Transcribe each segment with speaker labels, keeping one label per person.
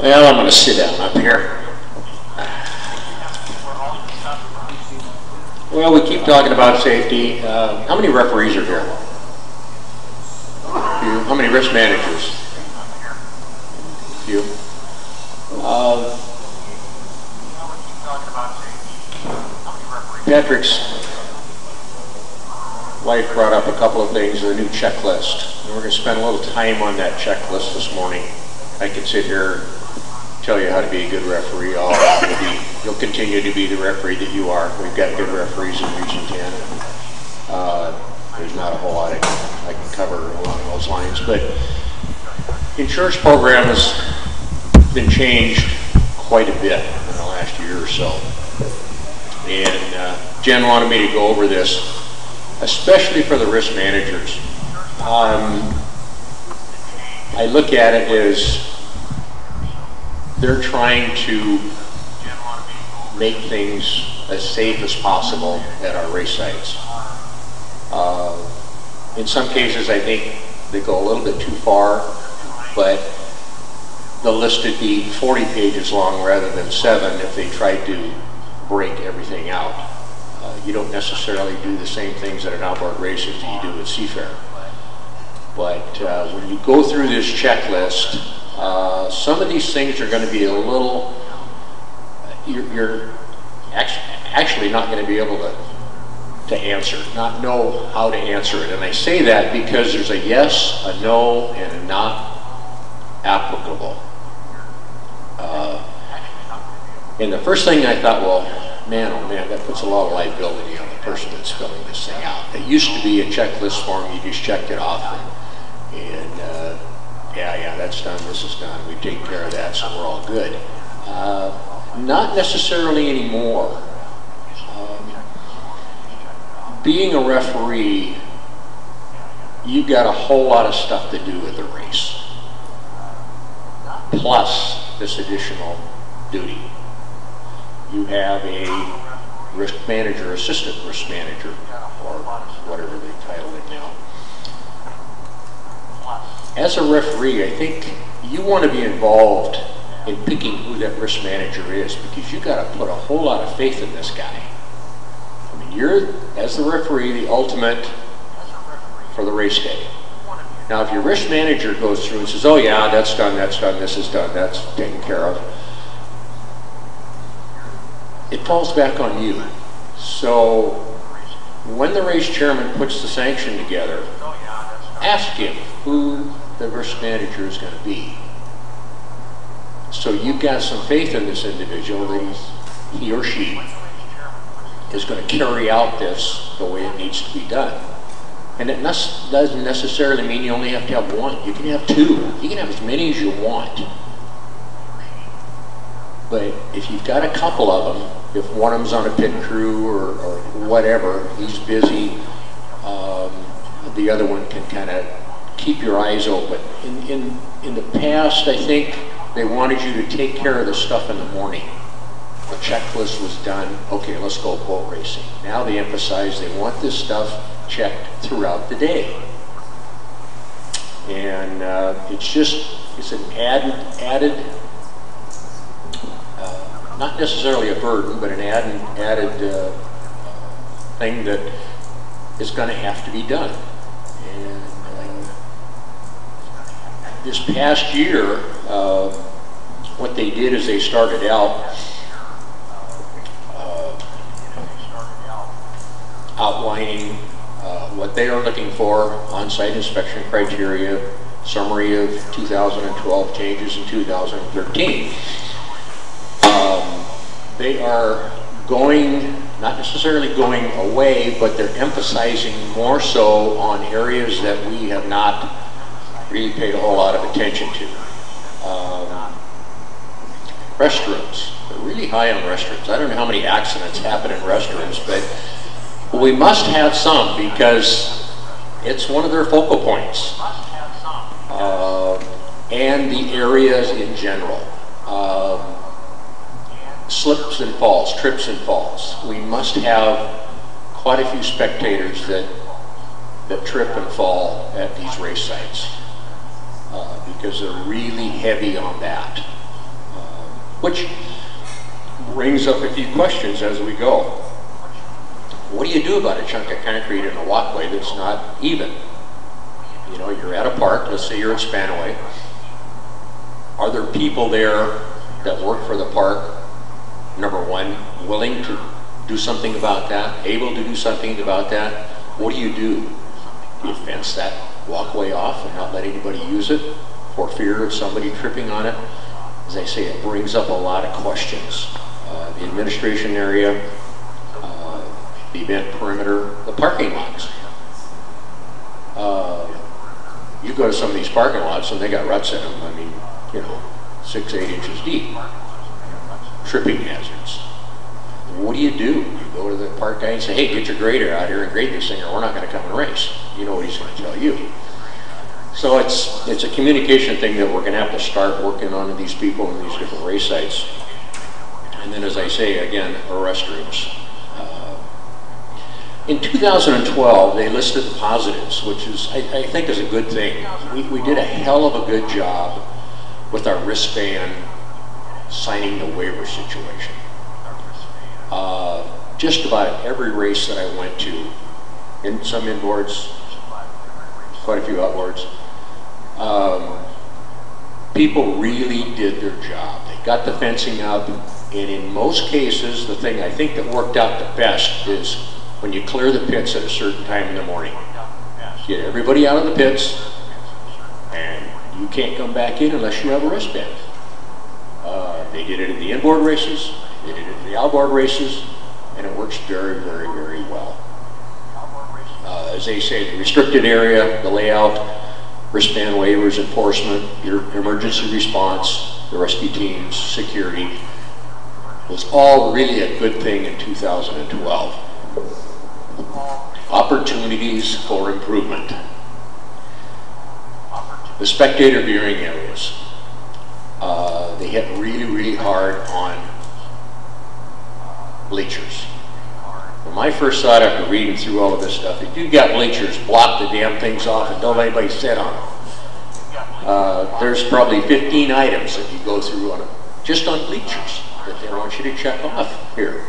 Speaker 1: Well, I'm going to sit down up here. Well, we keep talking about safety. How many referees are here? Few. How many risk managers? Few. Patrick's wife brought up a couple of things, the new checklist. And we're going to spend a little time on that checklist this morning. I could sit here and tell you how to be a good referee. You'll continue to be the referee that you are. We've got good referees in Region 10. There's not a whole lot I can cover along those lines. But insurance program has been changed quite a bit in the last year or so. And Jen wanted me to go over this, especially for the risk managers. I look at it as they're trying to make things as safe as possible at our race sites. In some cases, I think they go a little bit too far, but the list would be 40 pages long rather than 7 if they tried to break everything out. You don't necessarily do the same things at an outboard race as you do at Seafair. But when you go through this checklist, some of these things are going to be a little, you're actually not going to be able to answer, not know how to answer it. And I say that because there's a yes, a no, and a not applicable. And the first thing I thought, well, man, oh man, that puts a lot of liability on the person that's filling this thing out. It used to be a checklist form, you just checked it off, and yeah, that's done, this is done, we take care of that, so we're all good. Not necessarily anymore. Being a referee, you've got a whole lot of stuff to do with the race, plus this additional duty. You have a risk manager, assistant risk manager, or whatever they title it now. As a referee, I think you want to be involved in picking who that risk manager is, because you got to put a whole lot of faith in this guy. I mean, you're, as the referee, the ultimate for the race day. Now, if your risk manager goes through and says, oh yeah, that's done, this is done, that's taken care of, it falls back on you. So when the race chairman puts the sanction together, ask him who the risk manager is going to be. So you've got some faith in this individual that he or she is going to carry out this the way it needs to be done. And it doesn't necessarily mean you only have to have one. You can have 2. You can have as many as you want. But if you've got a couple of them, if one of them's on a pit crew or whatever, he's busy, the other one can kind of keep your eyes open. In the past, I think they wanted you to take care of the stuff in the morning. The checklist was done, okay, let's go boat racing. Now they emphasize they want this stuff checked throughout the day. And it's an added not necessarily a burden, but an added thing that is going to have to be done. And this past year, what they did is they started out outlining what they are looking for, on-site inspection criteria, summary of 2012 changes in 2013. They are going, not necessarily going away, but they're emphasizing more so on areas that we have not really paid a whole lot of attention to. Restrooms, they're really high on restrooms. I don't know how many accidents happen in restrooms, but we must have some because it's one of their focal points. And the areas in general. Slips and falls, trips and falls. We must have quite a few spectators that trip and fall at these race sites because they're really heavy on that. which brings up a few questions as we go. What do you do about a chunk of concrete in a walkway that's not even? You know, you're at a park, let's say you're at Spanaway. Are there people there that work for the park, number one, willing to do something about that, able to do something about that? What do? You fence that walkway off and not let anybody use it for fear of somebody tripping on it? As I say, it brings up a lot of questions. The administration area, the event perimeter, the parking lots. You go to some of these parking lots and they got ruts in them. I mean, you know, 6, 8 inches deep. Tripping hazards. What do? You go to the park guy and say, hey, get your grader out here and grade this thing or we're not going to come and race. You know what he's going to tell you. So it's a communication thing that we're going to have to start working on with these people in these different race sites. And then, as I say, again, our restrooms. In 2012, they listed the positives, which is, I think, is a good thing. We did a hell of a good job with our wristband signing the waiver situation. Just about every race that I went to, in some inboards, quite a few outboards, people really did their job. They got the fencing up, and in most cases, the thing I think that worked out the best is when you clear the pits at a certain time in the morning. Get everybody out of the pits, and you can't come back in unless you have a wristband. They did it in the inboard races, they did it in the outboard races, and it works very, very, very well. As they say, the restricted area, the layout, wristband waivers, enforcement, your emergency response, the rescue teams, security, was all really a good thing in 2012. Opportunities for improvement. The spectator viewing areas. They hit really, really hard on bleachers. When I first thought after reading through all of this stuff, if you've got bleachers, block the damn things off and don't let anybody sit on them. There's probably 15 items that you go through on them, just on bleachers, that they want you to check off here.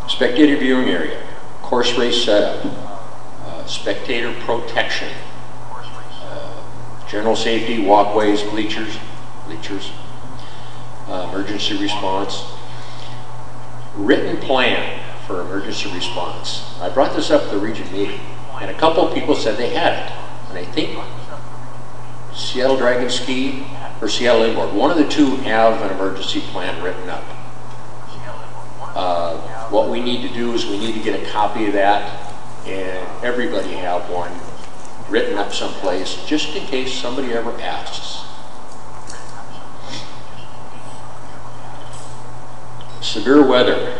Speaker 1: Spectator viewing area, course race setup, spectator protection, general safety, walkways, bleachers, emergency response, written plan for emergency response. I brought this up at the region meeting, and a couple of people said they had it, and I think Seattle Dragon Ski or Seattle Inboard, one of the two have an emergency plan written up. What we need to do is we need to get a copy of that and everybody have one written up someplace just in case somebody ever asks. Severe weather,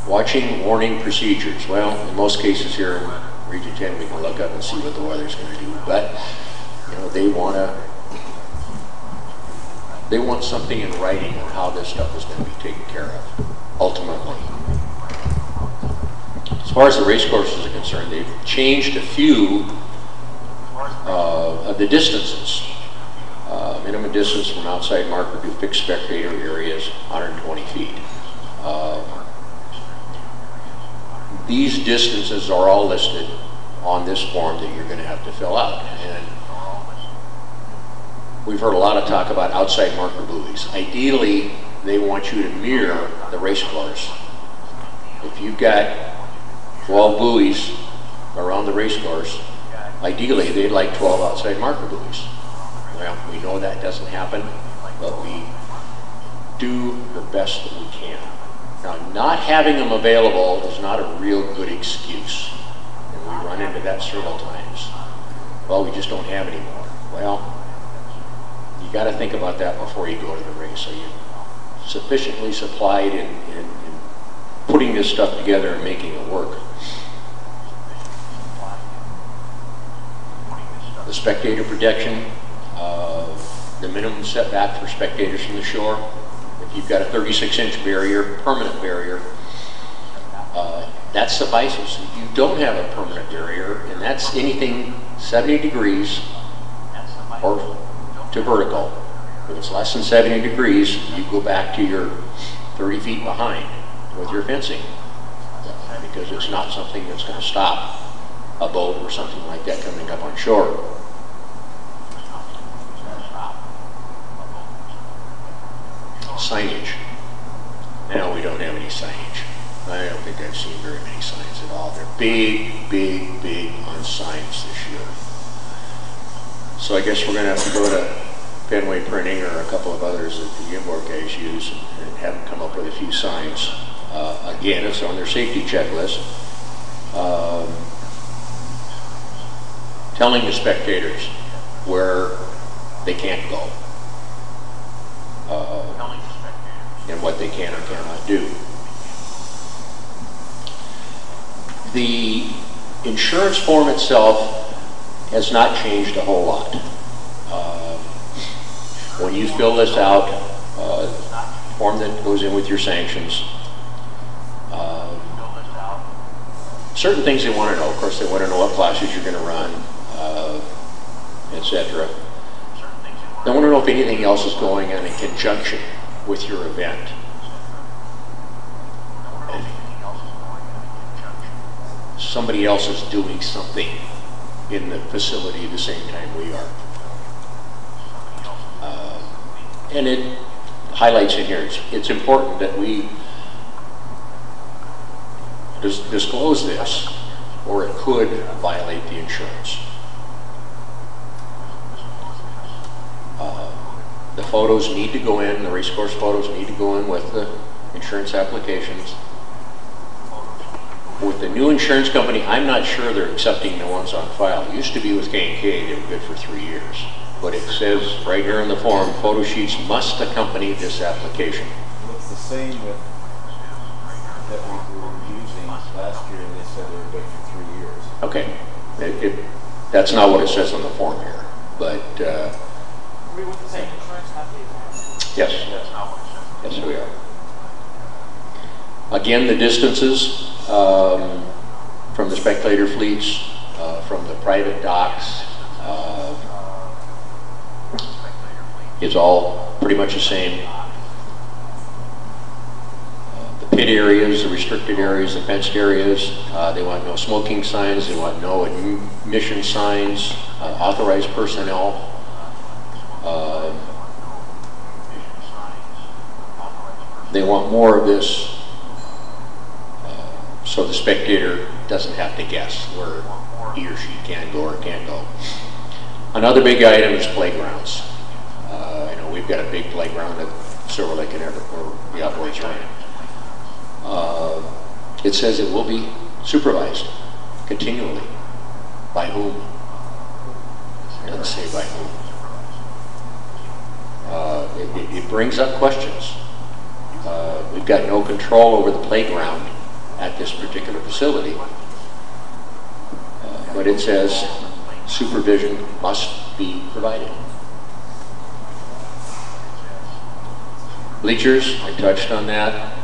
Speaker 1: watching warning procedures. Well, in most cases here in Region 10 we can look up and see what the weather's going to do, but you know, they want something in writing on how this stuff is going to be taken care of, ultimately. As far as the race courses are concerned, they've changed a few of the distances. Minimum distance from outside marker to fixed spectator area is 120 feet. These distances are all listed on this form that you're going to have to fill out. And we've heard a lot of talk about outside marker buoys. Ideally, they want you to mirror the race course. If you've got 12 buoys around the race course, ideally they'd like 12 outside marker buoys. Well, we know that doesn't happen, but we do the best that we can. Now, not having them available is not a real good excuse. And we run into that several times. Well, we just don't have any more. Well, you got to think about that before you go to the race. Are you sufficiently supplied in putting this stuff together and making it work? The spectator protection, the minimum setback for spectators from the shore. If you've got a 36-inch barrier, permanent barrier, that suffices. If you don't have a permanent barrier, and that's anything 70 degrees or to vertical, If it's less than 70 degrees, you go back to your 30 feet behind with your fencing, because it's not something that's going to stop a boat or something like that coming up on shore. Signage. No, we don't have any signage. I don't think I've seen very many signs at all. They're big, big, big on signs this year. So I guess we're going to have to go to Fenway Printing or a couple of others that the import guys use and have them come up with a few signs. Again, it's on their safety checklist. Telling the spectators where they can't go. And what they can or cannot do. The insurance form itself has not changed a whole lot. When you fill this out, form that goes in with your sanctions, certain things they want to know. Of course, they want to know what classes you're going to run, etc. They want to know if anything else is going on in conjunction with your event. Somebody else is doing something in the facility at the same time we are. And it highlights in here, it's important that we disclose this, or it could violate the insurance. The photos need to go in, the race course photos need to go in with the insurance applications. With the new insurance company, I'm not sure they're accepting the ones on file. It used to be with K&K, they were good for 3 years. But it says right here in the form, photo sheets must accompany this application.
Speaker 2: It's the same with that we were using last year, and they said they were good for 3 years.
Speaker 1: Okay, that's not what it says on the form here, but
Speaker 3: we with the same insurance company?
Speaker 1: yes, yes we are. Again, the distances from the spectator fleets, from the private docks, it's all pretty much the same. The pit areas, the restricted areas, the fenced areas, they want no smoking signs, they want no admission signs, authorized personnel. They want more of this so the spectator doesn't have to guess where he or she can go or can't go. Another big item is playgrounds. You know, we've got a big playground at Silver Lake and Everett where the outboards run. It says it will be supervised continually. By whom? It doesn't say by whom. It brings up questions. We've got no control over the playground at this particular facility, but it says supervision must be provided. Bleachers, I touched on that.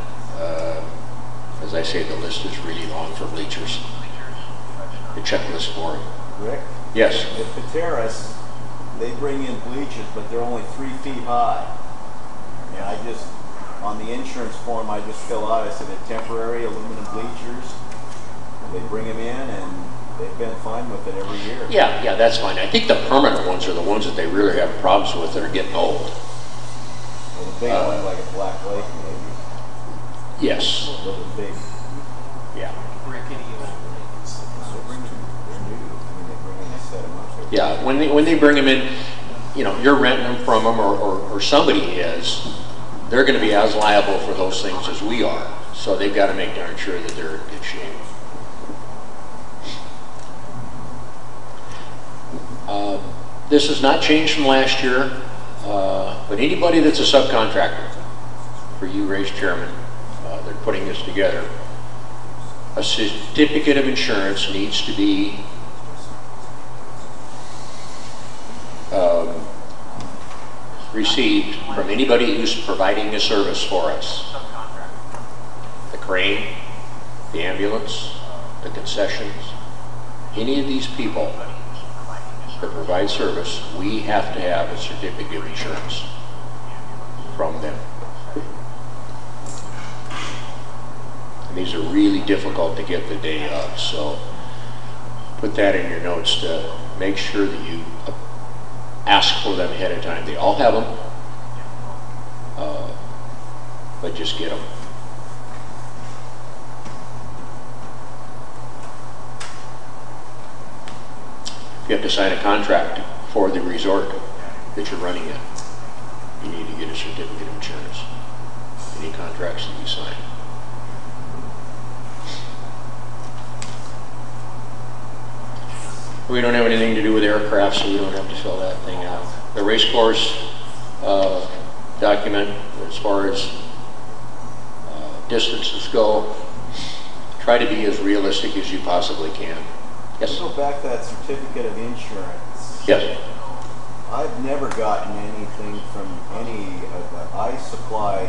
Speaker 1: As I say, the list is really long for bleachers. The checklist for them.
Speaker 2: Rick?
Speaker 1: Yes?
Speaker 2: At the terrace, they bring in bleachers, but they're only 3 feet high. And I just, on the insurance form, I just fill out, I said they're temporary aluminum bleachers. They bring them in, and they've been fine with it every year.
Speaker 1: Yeah, that's fine. I think the permanent ones are the ones that they really have problems with that are getting old.
Speaker 2: Well, the big one, like a Black Lake, maybe.
Speaker 1: Yes.
Speaker 2: A little big.
Speaker 1: Yeah. Yeah, when they bring them in, you know, you're renting them from them, or somebody is, they're going to be as liable for those things as we are. So they've got to make darn sure that they're in good shape. This has not changed from last year, but anybody that's a subcontractor, for you, race chairman, they're putting this together, a certificate of insurance needs to be received from anybody who's providing a service for us. The crane, the ambulance, the concessions, any of these people that provide service, we have to have a certificate of insurance. from them. And these are really difficult to get the day of, so put that in your notes to make sure that you ask for them ahead of time. They all have them, but just get them. If you have to sign a contract for the resort that you're running in, you need to get a certificate of insurance. Any contracts that you sign. We don't have anything to do with aircraft, so we don't have to fill that thing out. The race course document, as far as distances go, try to be as realistic as you possibly can. Yes?
Speaker 2: Go back to that certificate of insurance.
Speaker 1: Yes.
Speaker 2: I've never gotten anything from any of that. I supply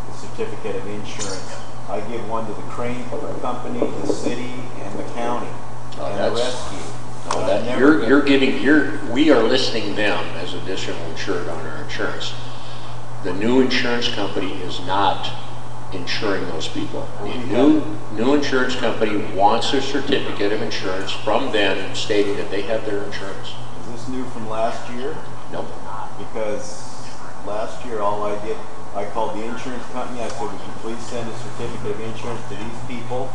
Speaker 2: the certificate of insurance. I give one to the crane company, the city, and the county, and the rescue. We are listing them as additional insured on our insurance. The new insurance company is not insuring those people. The new insurance company wants a certificate of insurance from them stating that they have their insurance. Is this new from last year?
Speaker 1: No.
Speaker 2: Because last year all I did, I called the insurance company. I said, would you please send a certificate of insurance to these people?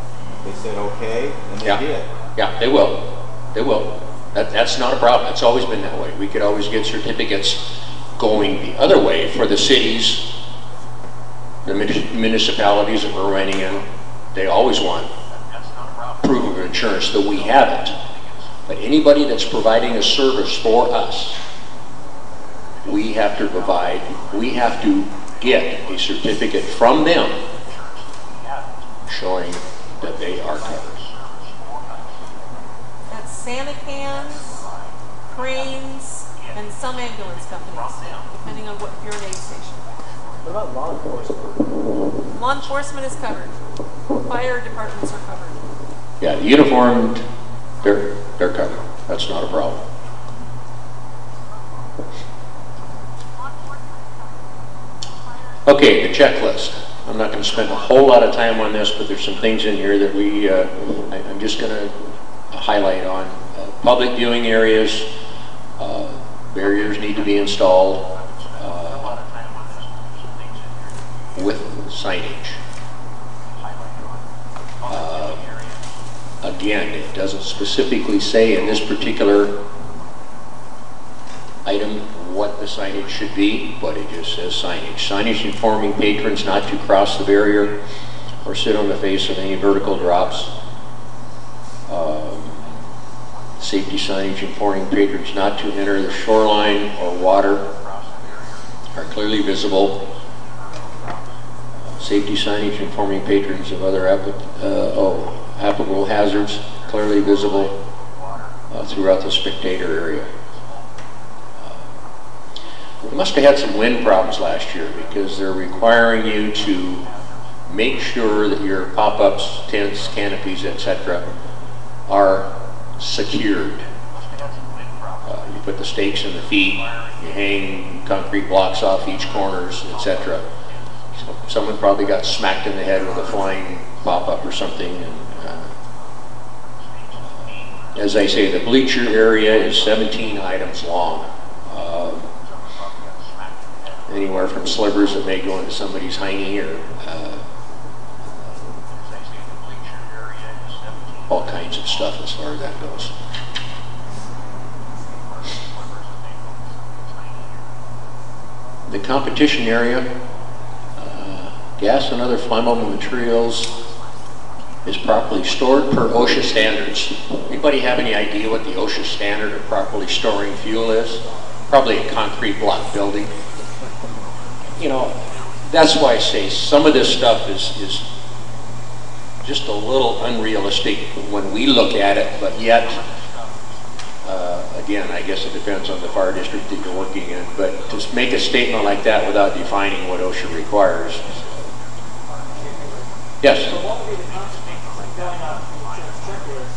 Speaker 2: They said okay, and they did.
Speaker 1: Yeah, they will. They will. That's not a problem. It's always been that way. We could always get certificates going the other way for the cities, the municipalities that we're running in. They always want proof of insurance that we have it. But anybody that's providing a service for us, we have to provide, we have to get a certificate from them showing that they are covered.
Speaker 4: That's Santa cans, cranes, and some ambulance companies, depending on what you're an aid station.
Speaker 3: What about law enforcement?
Speaker 4: Law enforcement is covered. Fire departments are covered.
Speaker 1: Yeah, uniformed, they're covered. That's not a problem. Okay, the checklist. I'm not going to spend a whole lot of time on this, but there's some things in here that I'm just going to highlight on. Public viewing areas, barriers need to be installed with signage. Again, it doesn't specifically say in this particular item what the signage should be, but it just says signage. Signage informing patrons not to cross the barrier or sit on the face of any vertical drops. Safety signage informing patrons not to enter the shoreline or water are clearly visible. Safety signage informing patrons of other applicable hazards clearly visible throughout the spectator area. We must have had some wind problems last year because they're requiring you to make sure that your pop-ups, tents, canopies, etc. are secured. You put the stakes in the feet, you hang concrete blocks off each corners, etc. So someone probably got smacked in the head with a flying pop-up or something. And, as I say, the bleacher area is 17 items long. Anywhere from slivers that may go into somebody's hiney or all kinds of stuff as far as that goes. The competition area, gas and other flammable materials is properly stored per OSHA standards. Anybody have any idea what the OSHA standard of properly storing fuel is? Probably a concrete block building. You know, that's why I say some of this stuff is just a little unrealistic when we look at it, but yet, again, I guess it depends on the fire district that you're working in, but to make a statement like that without defining what OSHA requires. Yes?
Speaker 3: So what would be the consequences of filling out the insurance checklist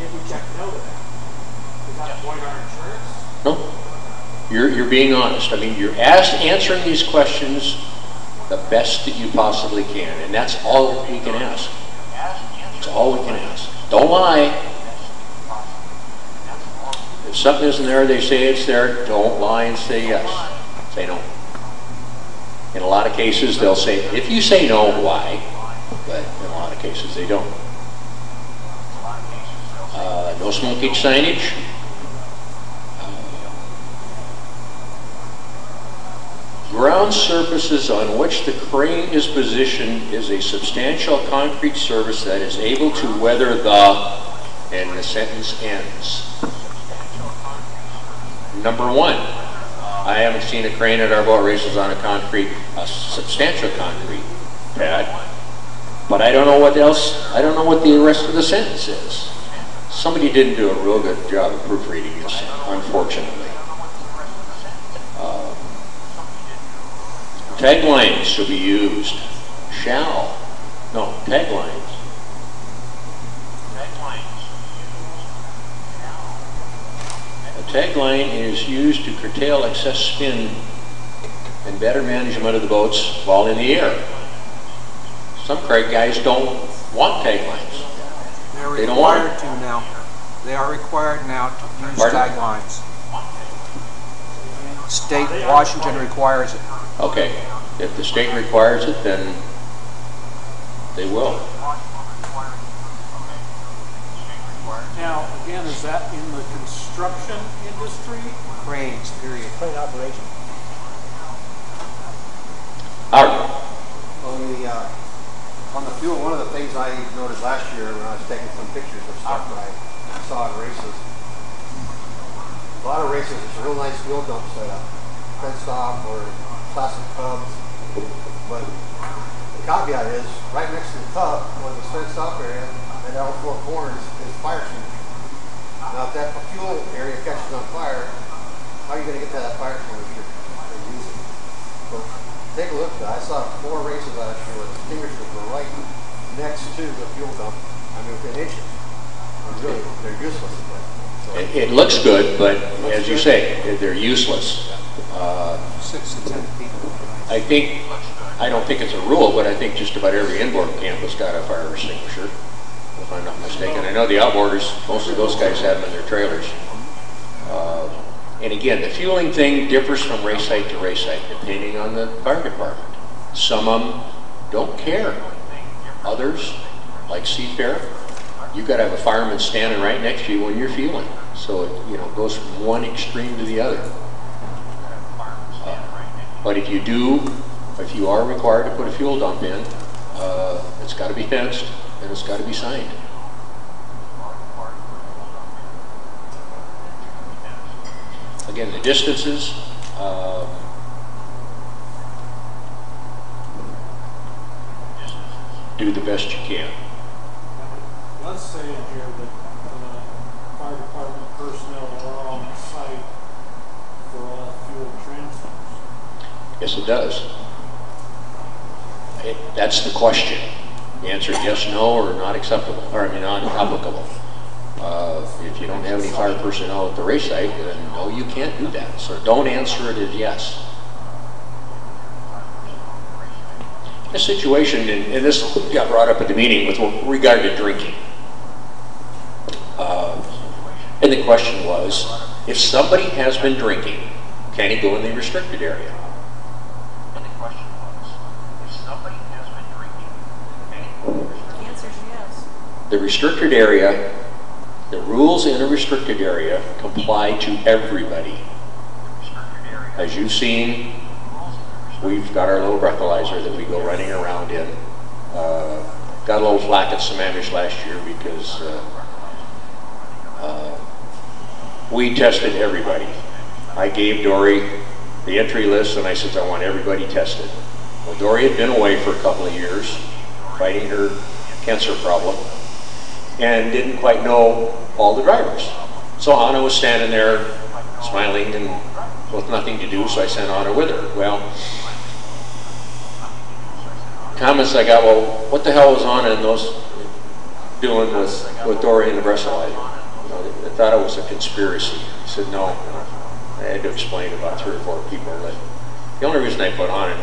Speaker 3: if we check no to that? Does that void our insurance?
Speaker 1: No. You're being honest. I mean, you're answering these questions the best that you possibly can, and that's all we can ask. That's all we can ask. Don't lie. If something isn't there, they say it's there. Don't lie and say yes. Say no. In a lot of cases, they'll say, if you say no, why? But in a lot of cases, they don't. No smoking signage. Ground surfaces on which the crane is positioned is a substantial concrete surface that is able to weather the, and the sentence ends. Number one, I haven't seen a crane at our boat races on a substantial concrete pad, but I don't know what else, I don't know what the rest of the sentence is. Somebody didn't do a real good job of proofreading this, unfortunately. Taglines should be used. Shall. No, taglines. A tagline is used to curtail excess spin and better management of the boats while in the air. Some crate guys don't want taglines.
Speaker 5: They're required to now. They are required now to use taglines. State Washington requires it.
Speaker 1: Okay, if the state requires it, then they will.
Speaker 3: Now, again, is that in the construction industry?
Speaker 5: Cranes, period.
Speaker 3: Crane operation.
Speaker 1: All right.
Speaker 6: On the fuel, one of the things I noticed last year when I was taking some pictures of stuff that I saw at races, a lot of races, it's a real nice fuel dump setup, fenced off or plastic tubs, but the caveat is right next to the tub, where the fenced off area, and all four corners is fire extinguisher. Now if that fuel area catches on fire, how are you going to get to that fire extinguisher and use it? So take a look at that. I saw 4 races last year where the extinguishers were right next to the fuel dump, I mean within inches. And really, they're useless at that. So
Speaker 1: It looks good, but as you say, they're useless.
Speaker 5: 6 to 10 feet.
Speaker 1: I don't think it's a rule, but I think just about every inboard camp has got a fire extinguisher, if I'm not mistaken. I know the outboarders, most of those guys have them in their trailers. And again, the fueling thing differs from race site to race site, depending on the fire department. Some of them don't care. Others, like Seafair, you've got to have a fireman standing right next to you when you're fueling. So it goes from one extreme to the other. But if you are required to put a fuel dump in, it's got to be fenced and it's got to be signed. Again, the distances, do the best you can.
Speaker 3: Let's say in here that fire department personnel are on site for all fuel transfers.
Speaker 1: Yes, it does. That's the question. The answer is yes, no, or not acceptable, or I mean not applicable. If you don't have any fire personnel at the race site, then no, you can't do that. So don't answer it as yes. This situation, and this got brought up at the meeting with regard to drinking. And the question was, if somebody has been drinking, can he go in the restricted area?
Speaker 4: The answer is yes.
Speaker 1: The restricted area, the rules in a restricted area comply to everybody. As you've seen, we've got our little breathalyzer that we go running around in. Got a little flack at Sammamish last year because we tested everybody. I gave Dory the entry list and I said, I want everybody tested. Well, Dory had been away for a couple of years fighting her cancer problem and didn't quite know all the drivers. So Anna was standing there smiling and with nothing to do, so I sent Anna with her. Well, comments I got, well, what the hell was Anna and those doing with Dory and the breathalyzer? They thought it was a conspiracy. I said, no. I had to explain about 3 or 4 people that the only reason I put on it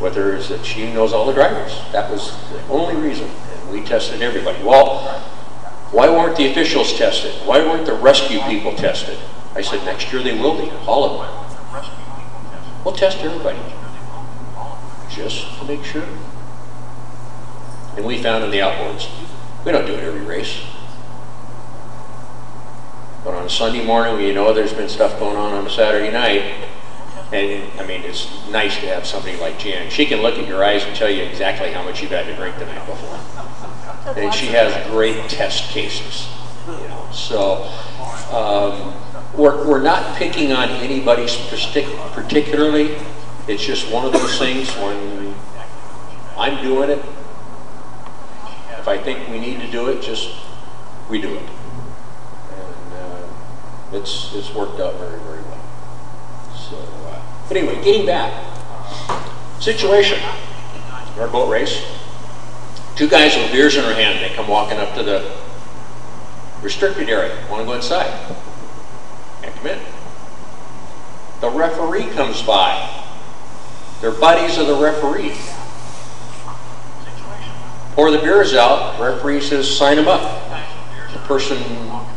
Speaker 1: with her is that she knows all the drivers. That was the only reason. And we tested everybody. Well, why weren't the officials tested? Why weren't the rescue people tested? I said, next year they will be, all of them. We'll test everybody, just to make sure. And we found in the outboards, we don't do it every race. But on a Sunday morning, when you know there's been stuff going on a Saturday night, and I mean, it's nice to have somebody like Jan. She can look at your eyes and tell you exactly how much you've had to drink the night before. And she has great test cases, you know. So we're not picking on anybody particularly. It's just one of those things when I'm doing it. If I think we need to do it, we do it. And it's worked out very, very well. So anyway, getting back. Situation. Our boat race. 2 guys with beers in their hand, they come walking up to the restricted area. Want to go inside. Can't come in. The referee comes by. They're buddies of the referee. Pour the beers out. Referee says, sign them up. The person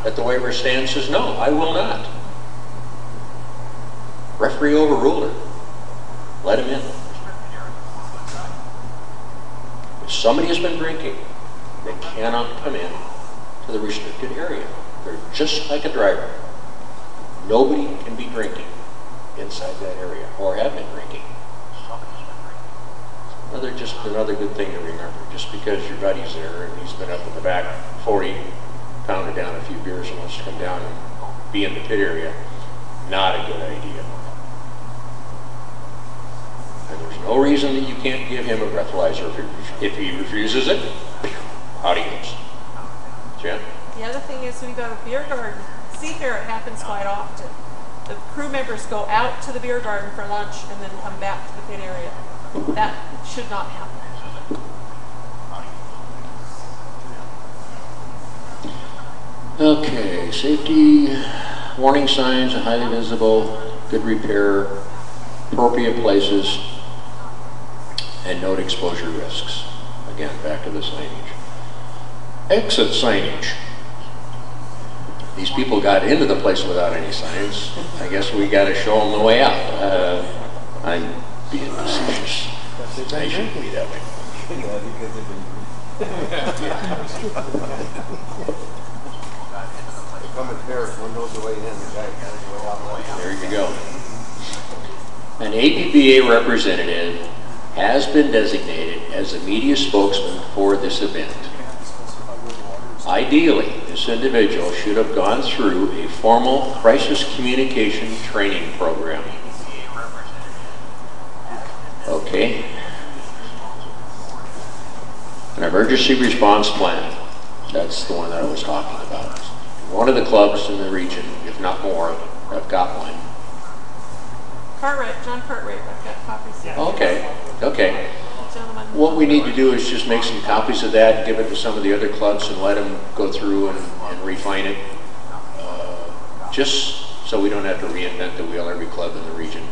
Speaker 1: at the waiver stand says, no, I will not. Referee overruled her. Let him in. If somebody has been drinking, they cannot come in to the restricted area. They're just like a driver. Nobody can be drinking inside that area, or have been drinking. Just another good thing to remember. Just because your buddy's there and he's been up in the back 40, pounded down a few beers and wants to come down and be in the pit area, not a good idea. And there's no reason that you can't give him a breathalyzer. If he refuses it, out he goes. Jen?
Speaker 4: The other thing is we've got a beer garden. See here, it happens quite often. The crew members go out to the beer garden for lunch and then come back to the pit area. That should not happen.
Speaker 1: Okay, safety warning signs are highly visible, good repair, appropriate places, and note exposure risks. Again, back to the signage. Exit signage. These people got into the place without any signs. I guess we got to show them the way out. I'm being facetious. I shouldn't be that way.
Speaker 2: Yeah, because they've been.
Speaker 6: They come in pairs, one knows the way in, the guy knows the way out.
Speaker 1: There you go. An APBA representative has been designated as the media spokesman for this event. Ideally, this individual should have gone through a formal crisis communication training program. Okay. An emergency response plan. That's the one that I was talking about. One of the clubs in the region, if not more, have got one.
Speaker 4: John Cartwright, I've got copies here.
Speaker 1: Okay, okay.
Speaker 4: Gentlemen.
Speaker 1: What we need to do is just make some copies of that, give it to some of the other clubs and let them go through and refine it. Just so we don't have to reinvent the wheel, every club in the region.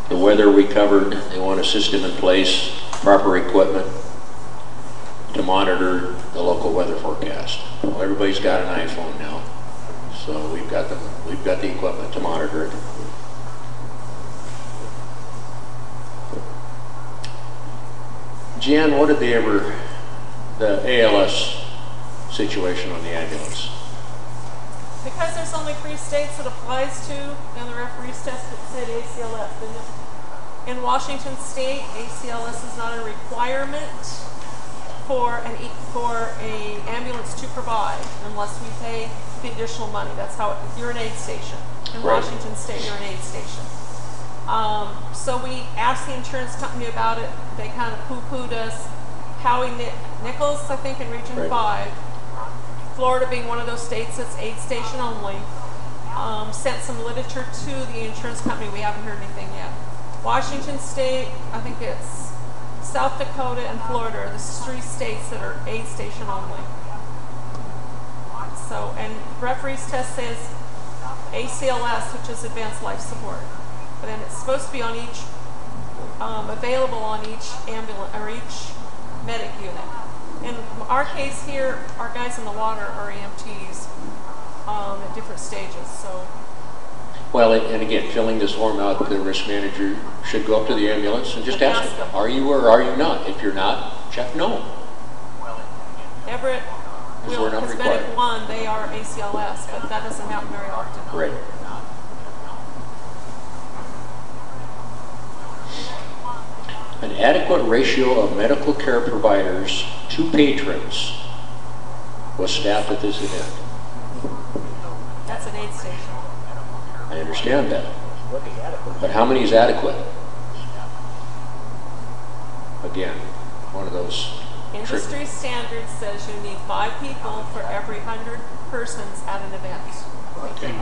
Speaker 1: The weather we covered, they want a system in place, proper equipment to monitor the local weather forecast. Well, everybody's got an iPhone now, so we've got the equipment to monitor it. Jan, what did the ALS situation on the ambulance?
Speaker 4: Because there's only 3 states it applies to, and the referees test it said ACLS, didn't it? In Washington State, ACLS is not a requirement for an ambulance to provide unless we pay the additional money. That's how you're an aid station. In
Speaker 1: Right.
Speaker 4: Washington State, you're an aid station. So we asked the insurance company about it. They kind of poo-pooed us. Howie Nichols, I think, in Region
Speaker 1: Right.
Speaker 4: 5. Florida being one of those states that's aid station only, sent some literature to the insurance company. We haven't heard anything yet. Washington State, I think it's South Dakota and Florida are the 3 states that are aid station only. So, and referee's test says ACLS, which is advanced life support. But then it's supposed to be on each, available on each ambulance or each medic unit. In our case here, our guys in the water are EMTs at different stages. So.
Speaker 1: Well, and again, filling this form out, the risk manager should go up to the ambulance and just ask them, are you or are you not? If you're not, check no.
Speaker 4: Everett, well, because Medic 1, they are ACLS, but that doesn't happen very often.
Speaker 1: Right. An adequate ratio of medical care providers to patrons was staffed at this event.
Speaker 4: That's an aid station.
Speaker 1: I understand that. But how many is adequate? Again, one of those.
Speaker 4: Industry standard says you need 5 people for every 100 persons at an event.
Speaker 1: Okay.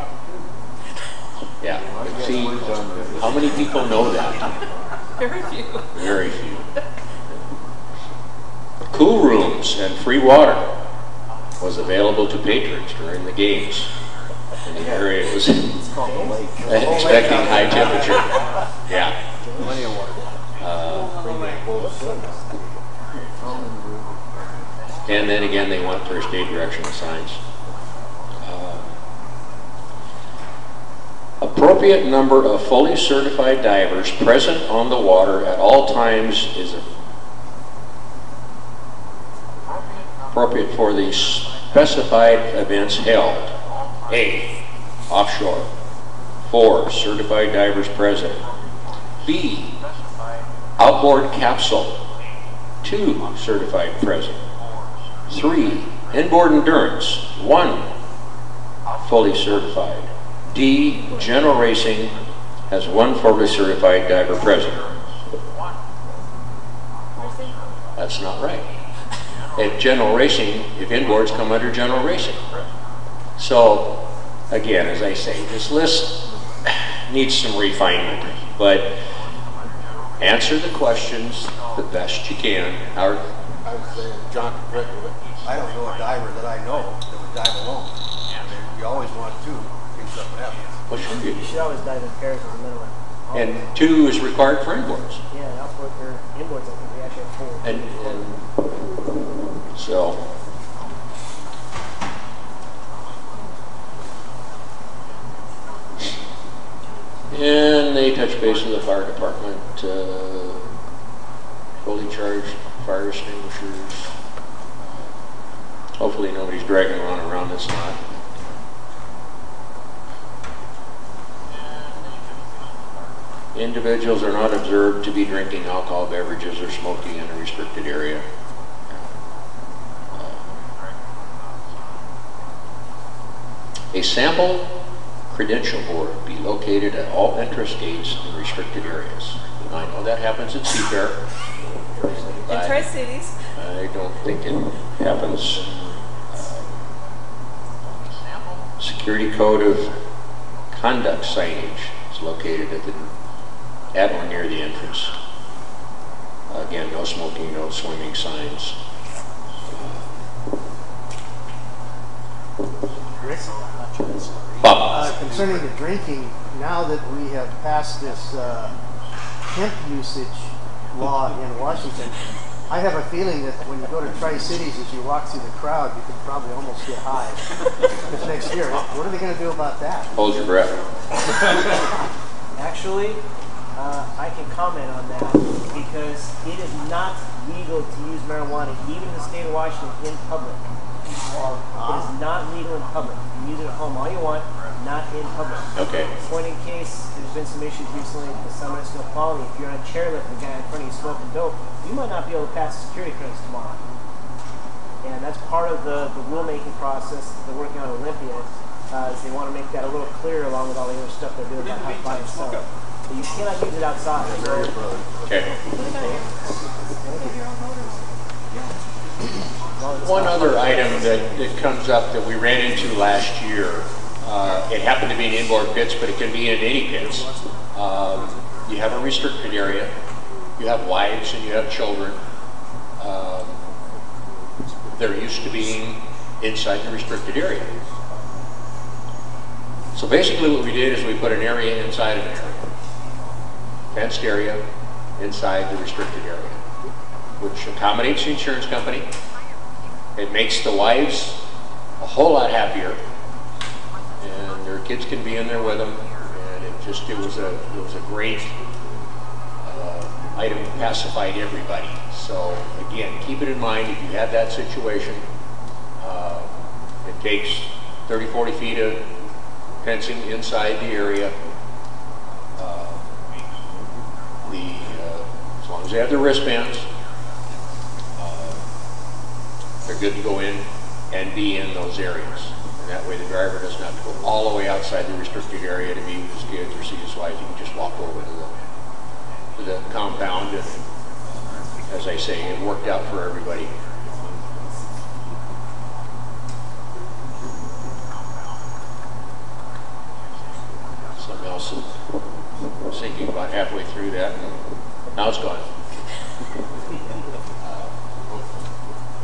Speaker 1: Yeah. See, how many people know that?
Speaker 4: Very few.
Speaker 1: Very few. Cool rooms and free water was available to patrons during the games. And the area was expecting high temperature. Yeah.
Speaker 5: Plenty of water.
Speaker 1: And then again, they want first aid directional signs. Appropriate number of fully certified divers present on the water at all times is appropriate for the specified events held. A, offshore. 4, certified divers present. B, outboard capsule. 2, certified present. 3, inboard endurance. 1, fully certified. D, general racing has 1 fully certified diver present. That's not right. At general racing, if inboards come under general racing. So, again, as I say, this list needs some refinement, but answer the questions the best you can.
Speaker 6: I would say, John, correct me, but I don't know a diver that I know that would dive alone. You always want 2 in case something happens.
Speaker 1: What should you?
Speaker 7: You should always dive in pairs as a minimum.
Speaker 1: And 2 is required for inboards.
Speaker 7: Yeah, and outboard or inboards, I think we actually have 4.
Speaker 1: And so, and they touch base with the fire department, fully charged fire extinguishers. Hopefully nobody's dragging one around that's not. Individuals are not observed to be drinking alcohol beverages or smoking in a restricted area. A sample credential board be located at all entrance gates in restricted areas. I know that happens at Seafair.
Speaker 4: In Tri-Cities.
Speaker 1: I don't think it happens. Security code of conduct signage is located at or near the entrance. Again, no smoking, no swimming signs. Bob.
Speaker 8: Concerning the drinking, now that we have passed this hemp usage law in Washington, I have a feeling that when you go to Tri-Cities, as you walk through the crowd, you could probably almost get high this next year. What are they going to do about that?
Speaker 1: Hold your breath.
Speaker 7: Actually, I can comment on that because it is not legal to use marijuana, even in the state of Washington, in public. It is not legal in public. You can use it at home all you want, not in public.
Speaker 1: Okay.
Speaker 7: Point in case, there's been some issues recently with some municipal quality. If you're on a chairlift and the guy in front of you smoking dope, you might not be able to pass the security clearance tomorrow. And that's part of the rulemaking process that they're working on Olympia. Is they want to make that a little clearer along with all the other stuff they're doing about how to buy and sell. But you cannot use it outside.
Speaker 1: Okay. One other item that comes up that we ran into last year, it happened to be in inboard pits, but it can be in any pits. You have a restricted area, you have wives and you have children. There used to be inside the restricted area. So basically what we did is we put an area inside of an area. Fenced area inside the restricted area, which accommodates the insurance company. It makes the wives a whole lot happier, and their kids can be in there with them, and it was a great item that pacified everybody. So again, keep it in mind if you have that situation. It takes 30, 40 feet of fencing inside the area. As long as they have their wristbands, they're good to go in and be in those areas. And that way the driver doesn't have to go all the way outside the restricted area to meet with his kids or see his wife. He can just walk over to the compound, and as I say, it worked out for everybody. Something else I was thinking about halfway through that, and now it's gone.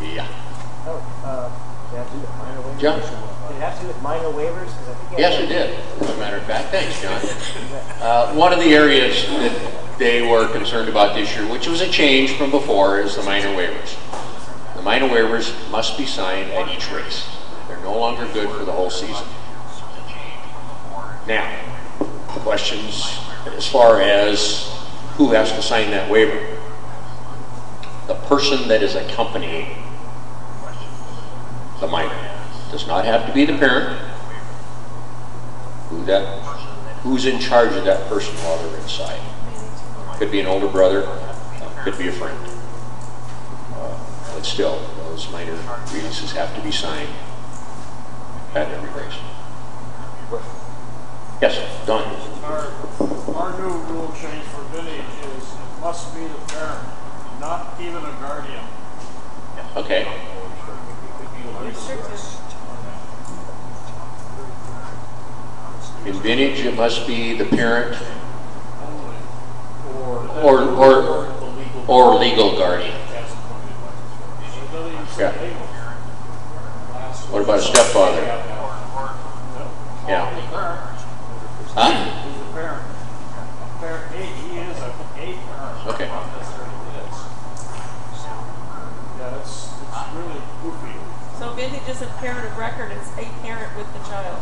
Speaker 1: Yeah.
Speaker 7: Oh, did it have to do with minor waivers?
Speaker 1: John?
Speaker 7: Did it have to do with minor waivers? 'Cause I think
Speaker 1: Yes, it did, as a matter of fact. Thanks, John. One of the areas that they were concerned about this year, which was a change from before, is the minor waivers. The minor waivers must be signed at each race. They're no longer good for the whole season. Now, questions as far as who has to sign that waiver. The person that is accompanying the minor. Does not have to be the parent. Who's in charge of that person while they're inside? Could be an older brother, could be a friend. But still, those minor releases have to be signed at every race. Yes, Don.
Speaker 3: Our new rule change for vintage is it must be the parent, not even a guardian.
Speaker 1: Okay.
Speaker 4: Restricted.
Speaker 1: In vintage, it must be the parent or legal guardian. Yeah. What about a stepfather? Yeah. Huh?
Speaker 3: He's a parent. He is a parent.
Speaker 1: Okay.
Speaker 3: Yeah, it's really goofy.
Speaker 4: So vintage isn't parent of record, it's a parent with the child.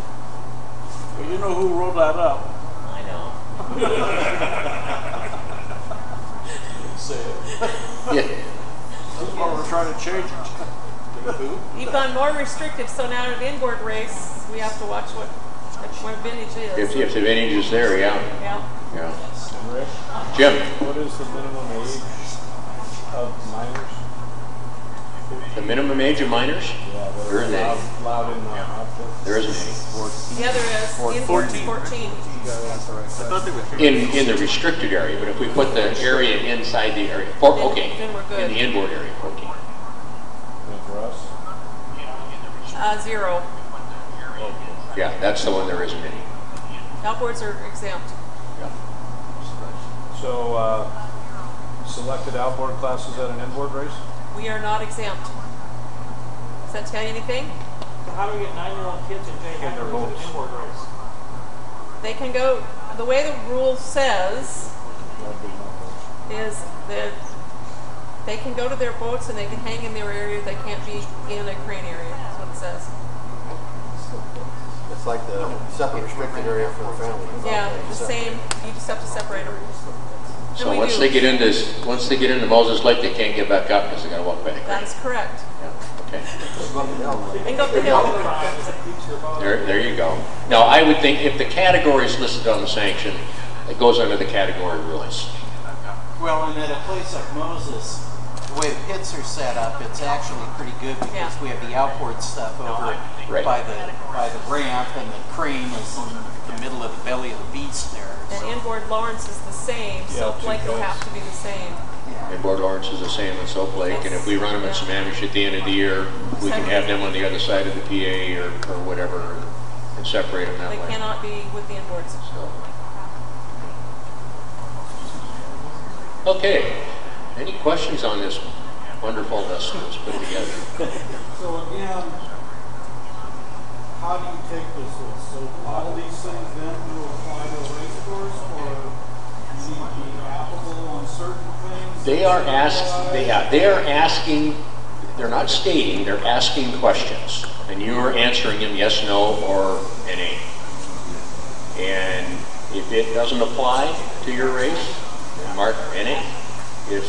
Speaker 3: Well, you know who wrote that up?
Speaker 4: I know.
Speaker 3: Say it.
Speaker 1: Yeah.
Speaker 3: That's why we're trying to change it.
Speaker 4: You've gone more restrictive, so now at an inboard race, we have to watch what vintage is.
Speaker 1: If the vintage is there, yeah.
Speaker 4: Yeah.
Speaker 1: Yeah.
Speaker 9: Rick,
Speaker 1: Jim,
Speaker 9: what is the minimum age of minors?
Speaker 1: the minimum age of minors?
Speaker 9: Yeah, that
Speaker 1: There
Speaker 9: are
Speaker 1: isn't any.
Speaker 9: allowed in the outfit.
Speaker 1: There isn't
Speaker 4: Yeah, there is. Inboard is 14.
Speaker 1: any. In the restricted area, but if we put the area inside the area, okay.
Speaker 4: Then we're good.
Speaker 1: In the inboard area, 14.
Speaker 9: And for us?
Speaker 4: 0.
Speaker 1: Yeah, that's the one there isn't any.
Speaker 4: Outboards are exempt.
Speaker 1: Yeah.
Speaker 9: So, selected outboard classes at an inboard race?
Speaker 4: We are not exempt. Does that tell you anything?
Speaker 10: So how do we get 9-year-old kids in J
Speaker 9: In their boats.
Speaker 10: inboard race?
Speaker 4: They can go, the way the rule says is that they can go to their boats and they can hang in their area, they can't be in a crane area, that's what it says.
Speaker 6: It's like the separate restricted area for the family.
Speaker 4: Yeah, the same, you just have to separate them.
Speaker 1: So
Speaker 4: we
Speaker 1: once
Speaker 4: do.
Speaker 1: they get into Moses Lake, they can't get back up because they got to walk back.
Speaker 4: That is correct.
Speaker 1: Yeah. Okay.
Speaker 4: And go up the hill.
Speaker 1: There you go. Now, I would think if the category is listed on the sanction, it goes under the category rules.
Speaker 11: Well, and at a place like Moses, the way the pits are set up, it's actually pretty good because we have the outboard stuff over
Speaker 1: Right.
Speaker 11: by the ramp, and the crane is in the middle of the belly of the beast there.
Speaker 4: And inboard Lawrence is the same, so Blake will have to be the same.
Speaker 1: Inboard Lawrence is the same as Soap Lake, and if we run them at Sammamish at the end of the year, we can have them on the other side of the PA or whatever and separate them that
Speaker 4: They
Speaker 1: way.
Speaker 4: cannot be with the inboards.
Speaker 1: Okay. Any questions on this wonderful list that was put together?
Speaker 3: So again, purposes. So all these things then will apply to a race course, or you need to be applicable on certain things?
Speaker 1: They are asking, they're not stating, they're asking questions. And you are answering them yes, no, or NA. And if it doesn't apply to your race, then mark NA. If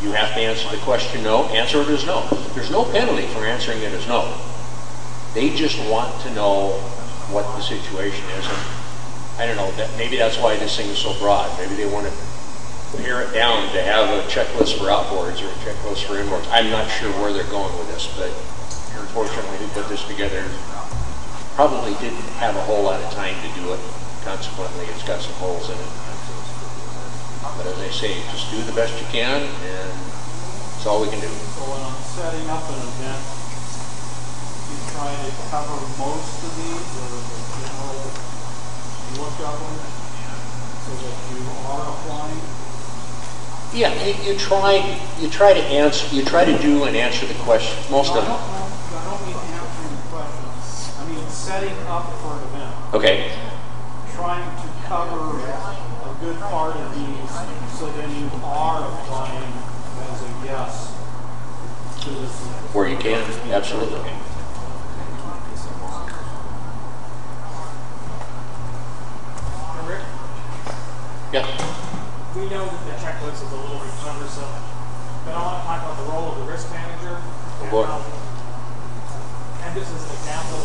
Speaker 1: you have to answer the question no, answer it as no. There's no penalty for answering it as no. They just want to know what the situation is. And I don't know, maybe that's why this thing is so broad. Maybe they want to pare it down to have a checklist for outboards or a checklist for inboards. I'm not sure where they're going with this, but unfortunately who put this together probably didn't have a whole lot of time to do it. Consequently, it's got some holes in it. But as I say, just do the best you can, and that's all we can do.
Speaker 3: So when I'm setting up an event, you try to cover most of these, or the general look of them, so that you are applying?
Speaker 1: Yeah, you try to answer, you try to do and answer the question, most of them.
Speaker 3: I don't mean answering the questions. I mean setting up for an event.
Speaker 1: Okay.
Speaker 3: Trying to cover a good part of these, so then you are applying as a yes to this event.
Speaker 1: Where you can, absolutely.
Speaker 10: Rick,
Speaker 1: Yeah.
Speaker 10: we know that the checklist is a little bit cumbersome, but I want to talk about the role of the risk manager.
Speaker 1: Oh, boy.
Speaker 10: And this is an example.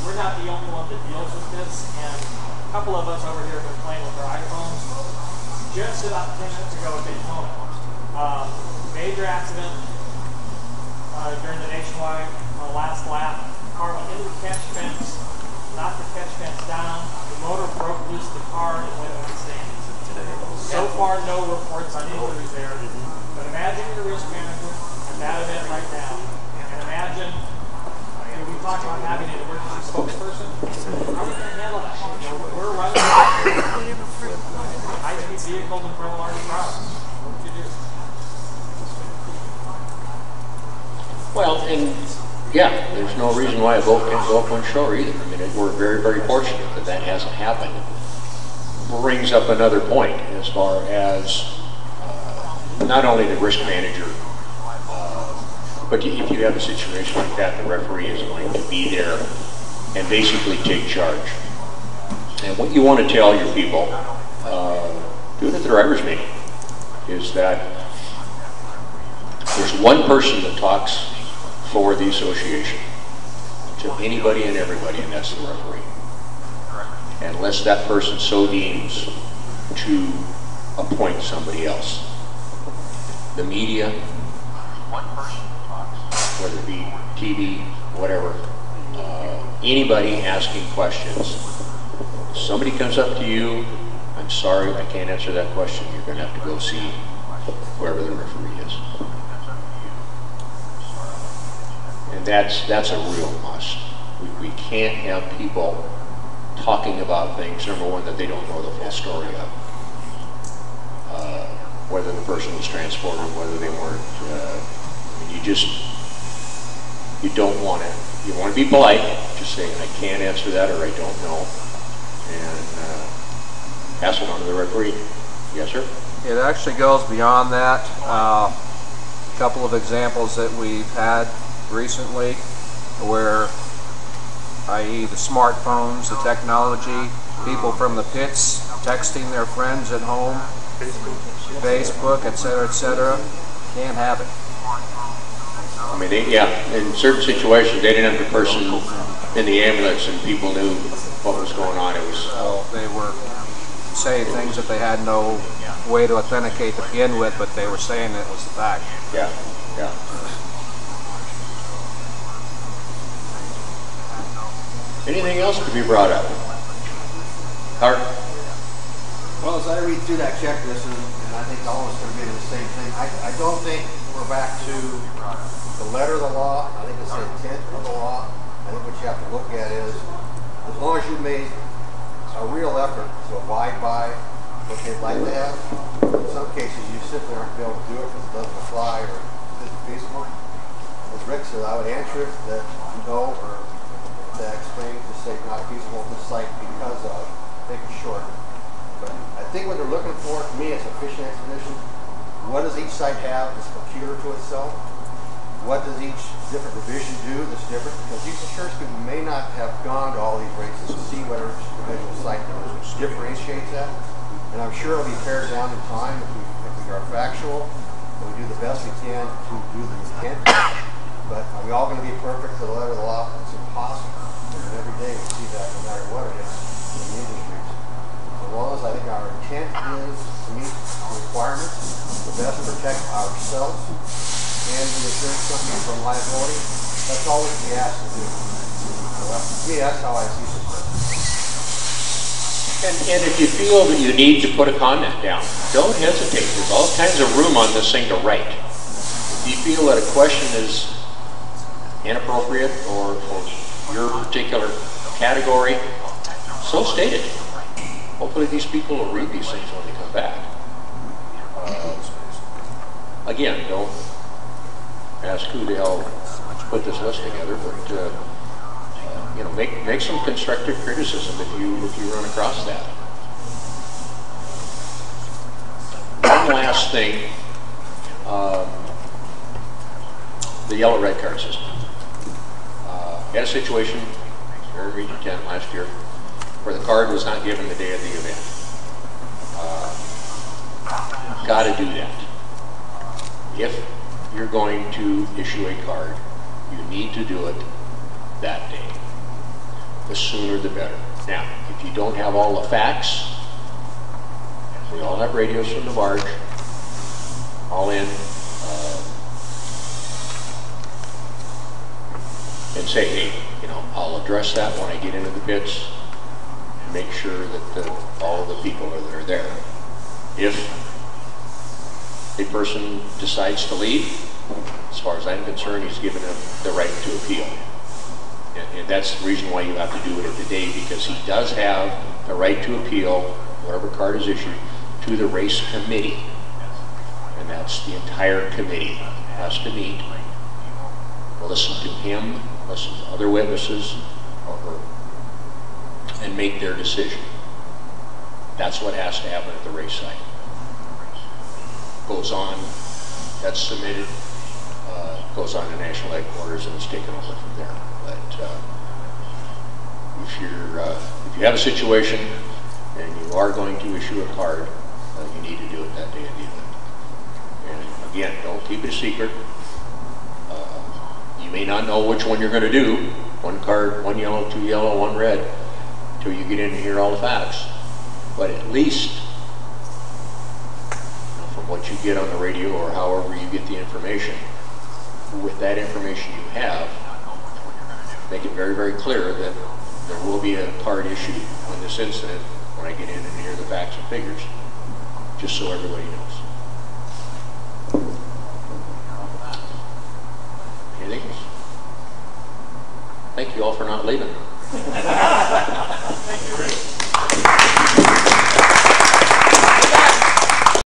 Speaker 10: We're not the only one that deals with this, and a couple of us over here have been playing with our iPhones. Just about 10 minutes ago at Daytona, major accident during the nationwide last lap. Car went into the catch fence, knocked the catch fence down. The motor broke loose the car and went over the stands. So far, no reports on injuries there. But imagine your risk manager at that event right now, and imagine we talked about having an emergency spokesperson. How are we going to handle that? We're running high-speed vehicles in front of large crowds. What would you do?
Speaker 1: Well, and yeah, there's no reason why a boat can't go up on shore either. I mean, we're very, very fortunate that that hasn't happened. Brings up another point as far as not only the risk manager, but if you have a situation like that, the referee is going to be there and basically take charge. And what you want to tell your people, do it at the driver's meeting, is that there's one person that talks for the association to anybody and everybody, and that's the referee. Unless that person so deems to appoint somebody else. The media, whether it be TV, whatever, anybody asking questions. If somebody comes up to you, I'm sorry, I can't answer that question, you're going to have to go see whoever the referee is. And that's a real must. We can't have people talking about things, number one, that they don't know the full story of. Whether the person was transported, whether they weren't. You don't want to. You want to be polite, just say, I can't answer that, or I don't know, and pass it on to the referee. Yes, sir?
Speaker 5: It actually goes beyond that. A couple of examples that we've had recently where, i.e. the smartphones, the technology, people from the pits texting their friends at home, Facebook, etc., can't have it.
Speaker 1: I mean, in certain situations, they didn't have the person in the ambulance and people knew what was going on. It was.
Speaker 5: They were saying things that they had no way to authenticate to begin with, but they were saying it was the fact.
Speaker 1: Yeah, yeah. Anything else to be brought up? Art?
Speaker 6: Well, as I read through that checklist, and I think all of us are going to be the same thing, I don't think we're back to the letter of the law. I think it's the intent of the law. I think what you have to look at is, as long as you made a real effort to abide by what they'd like to have, in some cases you simply aren't going to be able to do it because it doesn't apply or isn't feasible. As Rick said, I would answer it that no, or explaining to say not feasible at this site because of, make it short. But I think what they're looking for me, it's a fishing expedition. What does each site have that's peculiar to itself? What does each different division do that's different? Because these insurance people may not have gone to all these races to see what each individual site differentiates that. And I'm sure it'll be pared down in time if we are factual and we do the best we can to do the intent. But are we all going to be perfect to the letter of the law? It's impossible. And every day we see that no matter what it is in the industries. As long as I think our intent is to meet the requirements, to best protect ourselves and the insurance company from liability, that's all we can be asked to do. So to me, that's how I see this.
Speaker 1: And if you feel that you need to put a comment down, don't hesitate. There's all kinds of room on this thing to write. If you feel that a question is inappropriate or for your particular category, so state it. Hopefully these people will read these things when they come back. Again, don't ask who the hell put this list together, but you know, make some constructive criticism if you run across that. One last thing, the yellow red card system. Had a situation here in Region 10 last year where the card was not given the day of the event. Got to do that. If you're going to issue a card, you need to do it that day. The sooner the better. Now, if you don't have all the facts, we all have radios from the barge, all in, and say, hey, you know, I'll address that when I get into the pits, and make sure that all of the people that are there. If a person decides to leave, as far as I'm concerned, he's given him the right to appeal. And that's the reason why you have to do it at the day, because he does have the right to appeal whatever card is issued to the race committee. And that's the entire committee has to meet, listen to him, listen to other witnesses, and make their decision. That's what has to happen at the race site. Goes on, that's submitted, goes on to national headquarters, and it's taken over from there. But if you have a situation and you are going to issue a card, you need to do it that day of the event. And again, don't keep it a secret. You may not know which one you're going to do. One card, one yellow, two yellow, one red, until you get in and hear all the facts. But at least, from what you get on the radio or however you get the information, with that information you have, make it very, very clear that there will be a card issued on this incident when I get in and hear the facts and figures, just so everybody knows. Anything else? Thank you all for not leaving.
Speaker 10: Thank you, Rick.